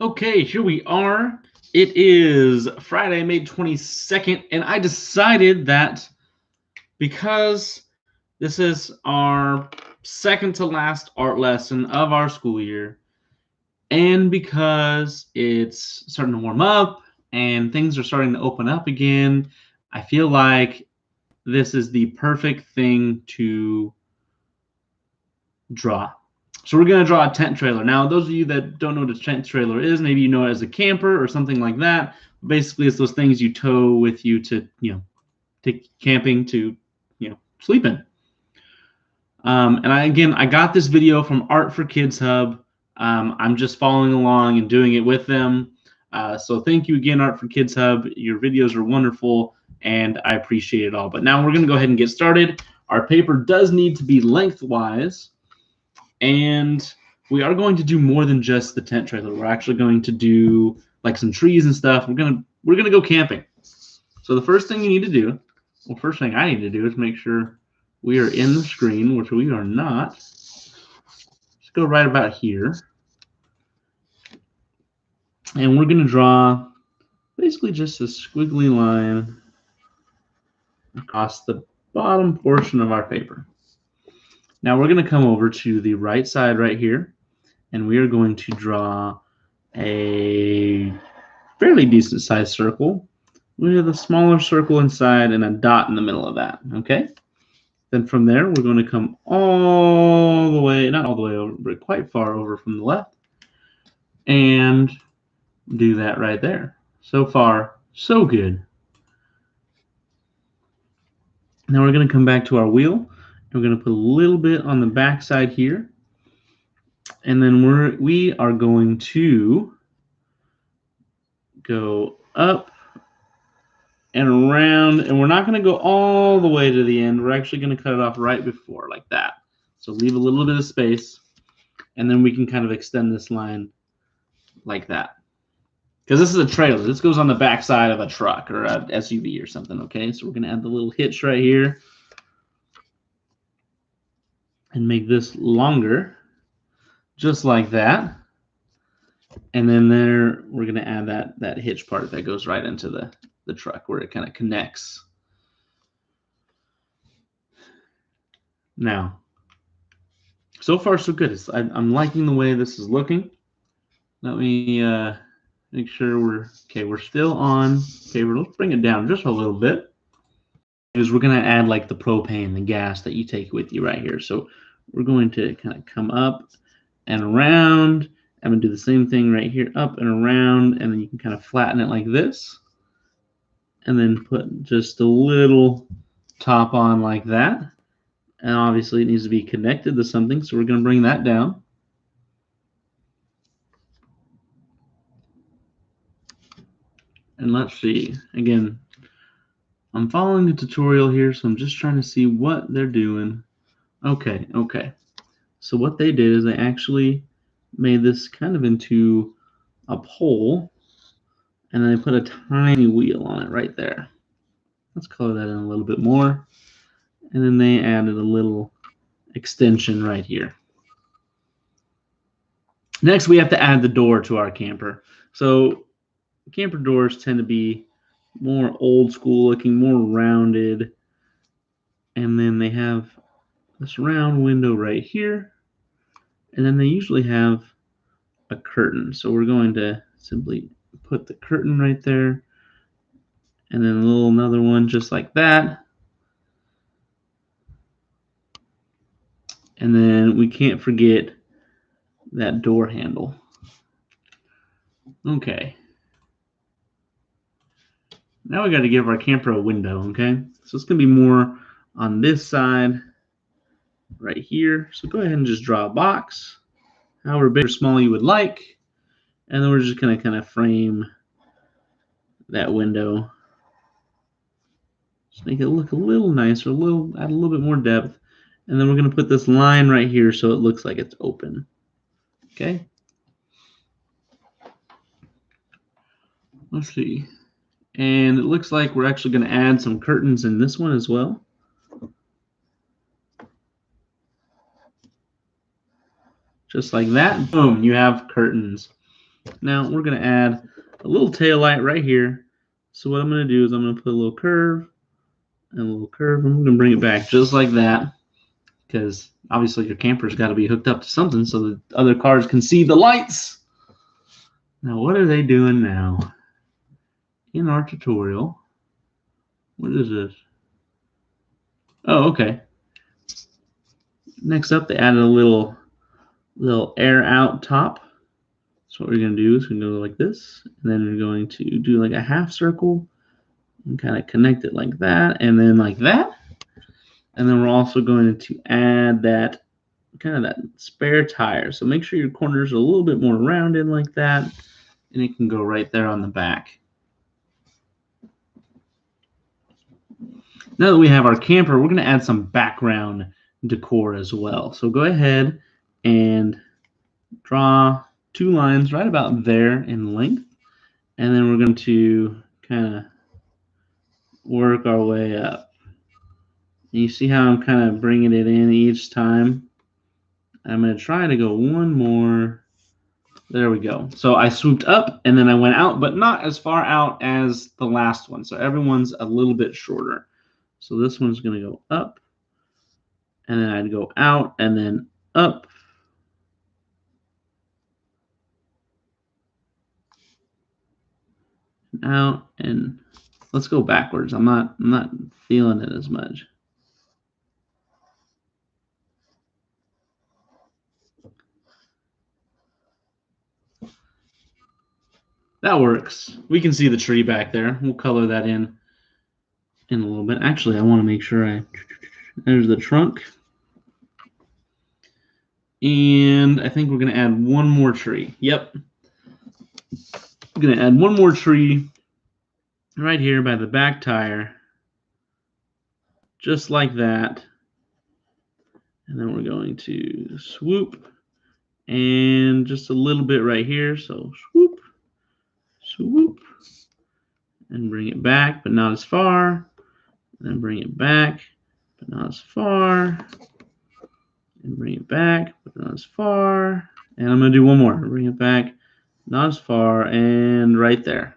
Okay, here we are. It is Friday, May 22nd, and I decided that because this is our second to last art lesson of our school year, and because it's starting to warm up and things are starting to open up again, I feel like this is the perfect thing to draw. So we're going to draw a tent trailer. Now, those of you that don't know what a tent trailer is, maybe you know it as a camper or something like that. Basically, it's those things you tow with you to, take camping to, sleep in. And I got this video from Art for Kids Hub. I'm just following along and doing it with them. So thank you again, Art for Kids Hub. Your videos are wonderful, and I appreciate it all. But now we're going to go ahead and get started. Our paper does need to be lengthwise. And we are going to do more than just the tent trailer. We're actually going to do like some trees and stuff. We're gonna go camping. So the first thing you need to do, first thing I need to do is make sure we are in the screen, which we are not. Let's go right about here. And we're gonna draw basically just a squiggly line across the bottom portion of our paper. Now we're going to come over to the right side right here, and we are going to draw a fairly decent sized circle with a smaller circle inside and a dot in the middle of that. Okay. Then from there, we're going to come all the way, not all the way over, but quite far over from the left, and do that right there. So far, so good. Now we're going to come back to our wheel. We're going to put a little bit on the back side here, and then we are going to go up and around, and we're not going to go all the way to the end. We're actually going to cut it off right before, like that. So leave a little bit of space, and then we can kind of extend this line like that. Because this is a trailer. This goes on the back side of a truck or a SUV or something, okay? So we're going to add the little hitch right here and make this longer, just like that. And then there, we're going to add that hitch part that goes right into the truck where it kind of connects. Now, so far so good. I'm liking the way this is looking. Let me make sure we're still on. Okay, let's bring it down just a little bit. Because we're going to add like the propane, the gas that you take with you right here. So we're going to kind of come up and around. I'm going to do the same thing right here, up and around, and then you can kind of flatten it like this. And then put just a little top on like that. And obviously it needs to be connected to something, so we're going to bring that down. And let's see. Again, I'm following the tutorial here, so I'm just trying to see what they're doing. Okay. So what they did is they actually made this kind of into a pole, and then they put a tiny wheel on it right there. Let's color that in a little bit more. And then they added a little extension right here. Next, we have to add the door to our camper. So camper doors tend to be more old school looking, more rounded. And then they have this round window right here. And then they usually have a curtain. So we're going to simply put the curtain right there. And then another one just like that. And then we can't forget that door handle. Okay. Now we got to give our camper a window, okay? So it's going to be more on this side right here. So go ahead and just draw a box, however big or small you would like. And then we're just going to kind of frame that window. Just make it look a little nicer, add a little bit more depth. And then we're going to put this line right here so it looks like it's open. Okay? Let's see. And it looks like we're actually going to add some curtains in this one as well. Just like that. Boom, you have curtains. Now we're going to add a little tail light right here. So what I'm going to do is I'm going to put a little curve and a little curve, and we're going to bring it back just like that, because obviously your camper's got to be hooked up to something so that other cars can see the lights. Now what are they doing now? In our tutorial, what is this? Oh, okay. Next up, they added a little air out top. So what we're going to do is we're going to go like this, and then we're going to do like a half circle and kind of connect it like that, and then like that. And then we're also going to add that kind of that spare tire. So make sure your corners are a little bit more rounded like that, and it can go right there on the back. Now that we have our camper, we're going to add some background decor as well. So go ahead and draw 2 lines right about there in length, and then we're going to kind of work our way up. And you see how I'm kind of bringing it in each time? I'm going to try to go one more. There we go. So I swooped up and then I went out, but not as far out as the last one. So everyone's a little bit shorter. So this one's going to go up, and then I'd go out and then up. Out, and let's go backwards. I'm not feeling it as much. That works. We can see the tree back there. We'll color that in a little bit. Actually, I want to make sure there's the trunk. And I think we're going to add one more tree. Yep. I'm going to add one more tree right here by the back tire. Just like that. And then we're going to swoop. And just a little bit right here. So swoop, swoop. And bring it back, but not as far. And then bring it back, but not as far. And bring it back, but not as far. And I'm going to do one more. Bring it back, not as far, and right there.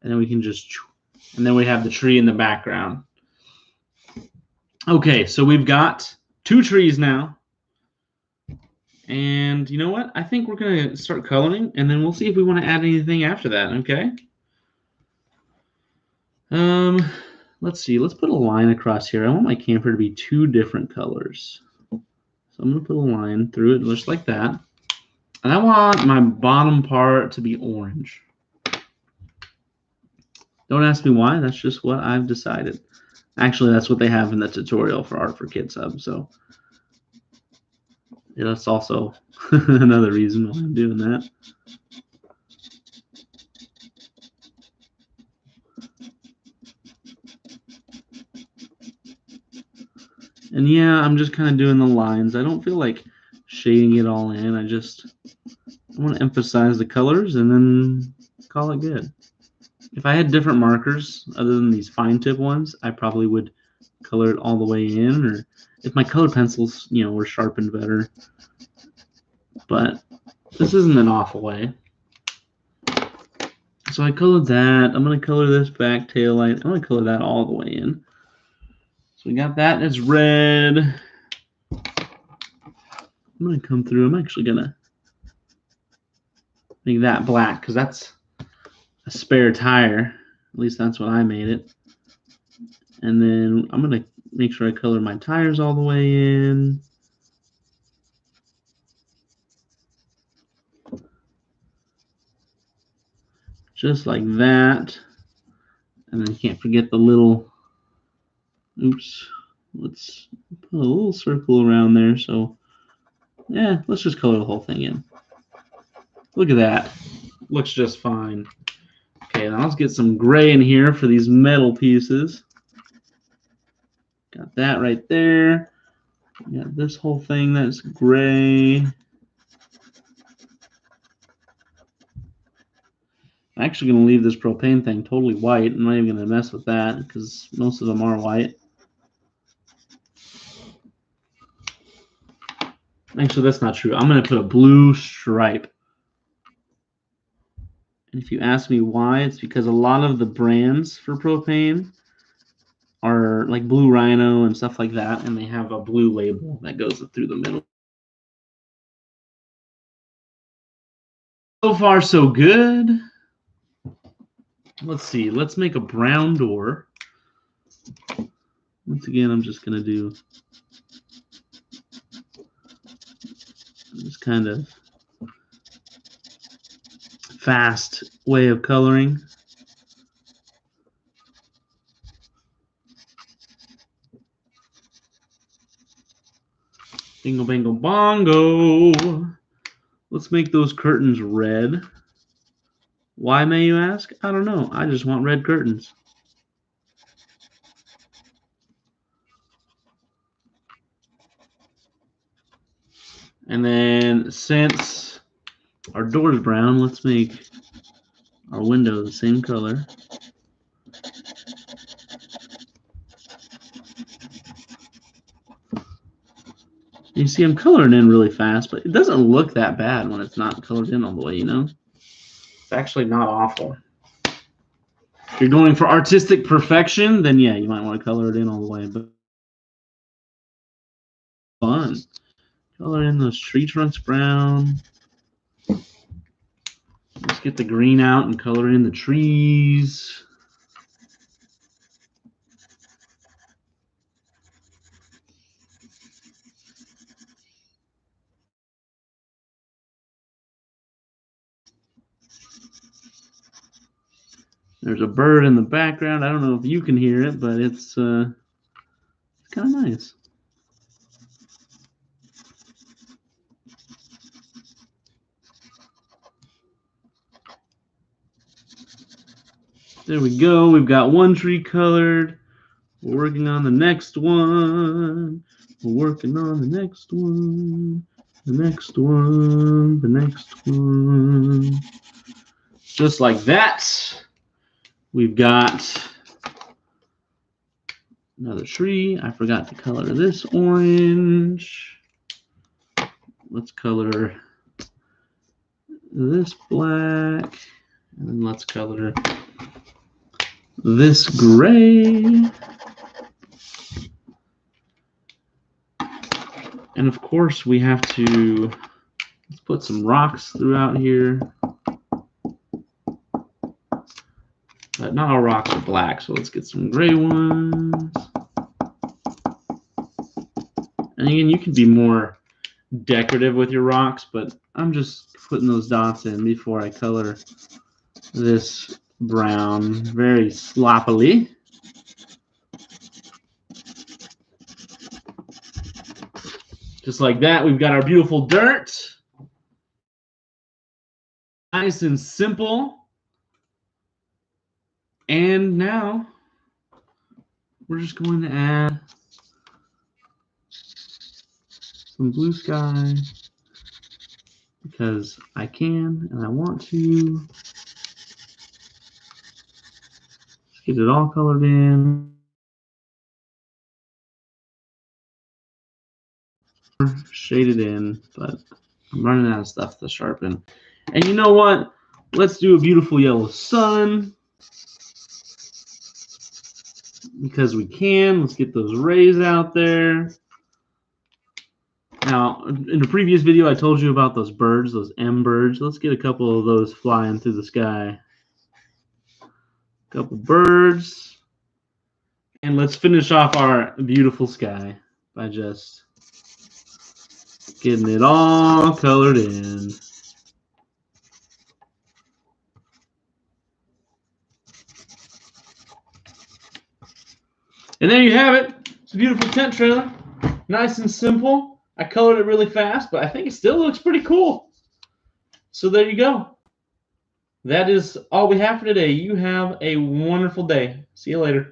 And then we can just, and then we have the tree in the background. Okay, so we've got 2 trees now. And you know what? I think we're going to start coloring, and then we'll see if we want to add anything after that, okay? Let's see. Let's put a line across here. I want my camper to be 2 different colors. So I'm going to put a line through it just like that. And I want my bottom part to be orange. Don't ask me why. That's just what I've decided. Actually, that's what they have in the tutorial for Art for Kids Hub. So yeah, that's also another reason why I'm doing that. And yeah, I'm just kind of doing the lines. I don't feel like shading it all in. I want to emphasize the colors and then call it good. If I had different markers other than these fine tip ones, I probably would color it all the way in, or if my color pencils, were sharpened better. But this isn't an awful way. So I colored that. I'm going to color this back tail light. I'm going to color that all the way in. So we got that. It's red. I'm going to come through. I'm actually going to make that black because that's a spare tire. At least that's what I made it. And then I'm going to make sure I color my tires all the way in. Just like that. And then you can't forget the little, oops, let's put a little circle around there. So, yeah, let's just color the whole thing in. Look at that. Looks just fine. Okay, now let's get some gray in here for these metal pieces. Got that right there. Got this whole thing that's gray. I'm actually going to leave this propane thing totally white. I'm not even going to mess with that because most of them are white. Actually, that's not true. I'm going to put a blue stripe. And if you ask me why, it's because a lot of the brands for propane are like Blue Rhino and stuff like that, and they have a blue label that goes through the middle. So far, so good. Let's see. Let's make a brown door. Once again, I'm just going to do this kind of fast way of coloring. Bingo, bango, bongo. Let's make those curtains red. Why, may you ask? I don't know. I just want red curtains. And then since our door is brown, let's make our window the same color. You see I'm coloring in really fast, but it doesn't look that bad when it's not colored in all the way, you know? It's actually not awful. If you're going for artistic perfection, then yeah, you might want to color it in all the way, but fun. Color in those tree trunks brown. Let's get the green out and color in the trees. There's a bird in the background. I don't know if you can hear it, but it's kind of nice. There we go. We've got one tree colored. We're working on the next one. We're working on the next one. The next one. The next one. Just like that. We've got another tree. I forgot to color this orange. Let's color this black. And then let's color this gray. And of course, we have to let's put some rocks throughout here. But not all rocks are black, so let's get some gray ones. And again, you can be more decorative with your rocks, but I'm just putting those dots in before I color this brown very sloppily. Just like that, we've got our beautiful dirt. Nice and simple. And now we're just going to add some blue sky because I can and I want to. Get it all colored in. Shaded in, but I'm running out of stuff to sharpen. And you know what? Let's do a beautiful yellow sun. Because we can. Let's get those rays out there. Now, in the previous video, I told you about those birds, those M birds. Let's get a couple of those flying through the sky. Couple birds. And let's finish off our beautiful sky by just getting it all colored in. And there you have it. It's a beautiful tent trailer. Nice and simple. I colored it really fast, but I think it still looks pretty cool. So there you go. That is all we have for today. You have a wonderful day. See you later.